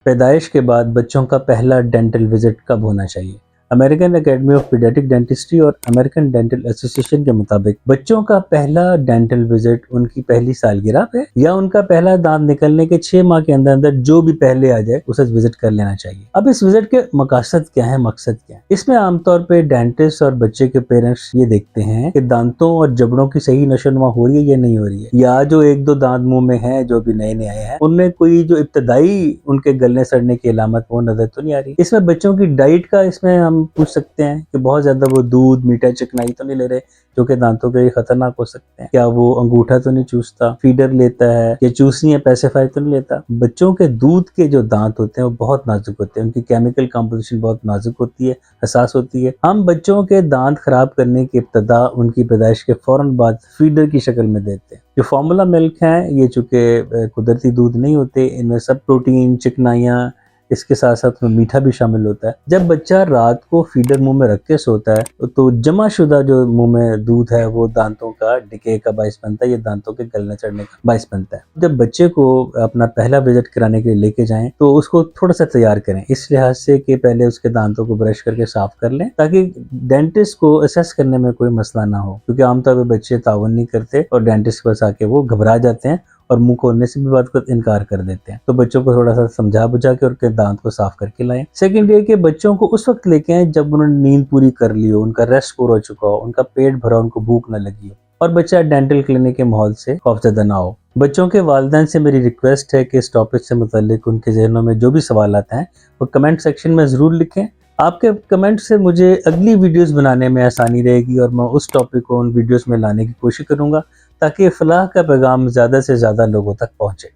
पैदाइश के बाद बच्चों का पहला डेंटल विजिट कब होना चाहिए? American academy of paediatric dentistry और अमेरिकन डेंटल एसोसिएशन के मुताबिक बच्चों का पहला डेंटल विजिट उनकी पहली सालगिरह पे या उनका पहला दांत निकलने के 6 माह के अंदर अंदर जो भी पहले आ जाए उसे विजिट कर लेना चाहिए। अब इस विजिट के मकसद क्या है, मकसद क्या है? इसमें आमतौर पे डेंटिस्ट और बच्चे के पेरेंट्स ये देखते हैं कि दांतों और जबड़ों की सही नशोनुमा हो रही है या नहीं हो रही है, या जो एक दो दांत मुंह में है जो भी नए नए आए हैं उनमें कोई जो इब्तदाई उनके गलने सड़ने की अलामत वो नजर तो नहीं आ रही। इसमें बच्चों की डाइट का इसमें हम पूछ सकते हैं कि बहुत ज्यादा वो दूध मीठा चिकनाई तो नहीं ले रहे जो कि दांतों के लिए खतरनाक हो सकते हैं। क्या वो अंगूठा तो नहीं चूसता, फीडर लेता है या चूसनी या पैसिफायर तो नहीं लेता। बच्चों के दूध के जो दांत होते हैं वो बहुत नाजुक होते हैं, उनकी केमिकल कंपोजिशन बहुत नाजुक होती है, हसास होती है। हम बच्चों के दांत खराब करने की इब्तदा उनकी पैदाइश के फौरन बाद फीडर की शक्ल में देते हैं। जो फॉर्मूला मिल्क है ये चूंकि कुदरती दूध नहीं होते, इनमें सब प्रोटीन चिकनाइयाँ, इसके साथ साथ में मीठा भी शामिल होता है। जब बच्चा रात को फीडर मुंह में रख के सोता है तो जमाशुदा जो मुंह में दूध है वो दांतों का डिके का बाइस बनता है, ये दांतों के गलने चढ़ने का बाइस बनता है। जब बच्चे को अपना पहला विजिट कराने के लिए लेके जाएं तो उसको थोड़ा सा तैयार करें इस लिहाज से कि पहले उसके दांतों को ब्रश करके साफ कर लें ताकि डेंटिस्ट को असेस करने में कोई मसला ना हो, क्योंकि आमतौर पर बच्चे तावन नहीं करते और डेंटिस्ट के पास आके वो घबरा जाते हैं और मुंह खोलने से भी बात को इनकार कर देते हैं। तो बच्चों को थोड़ा सा समझा बुझा के उनके दांत को साफ करके लाएं। सेकंड ये कि बच्चों को उस वक्त लेके आए जब उन्होंने नींद पूरी कर ली हो, उनका रेस्ट पूरा हो चुका हो, उनका पेट भरा, उनको भूख न लगी हो और बच्चा डेंटल क्लिनिक के माहौल से खौफजदा ना हो। बच्चों के वालिदैन से मेरी रिक्वेस्ट है कि इस टॉपिक से मुताल्लिक उनके जहनों में जो भी सवालात हैं वो कमेंट सेक्शन में ज़रूर लिखें। आपके कमेंट से मुझे अगली वीडियोस बनाने में आसानी रहेगी और मैं उस टॉपिक को उन वीडियोस में लाने की कोशिश करूंगा ताकि फलाह का पैगाम ज़्यादा से ज़्यादा लोगों तक पहुंचे।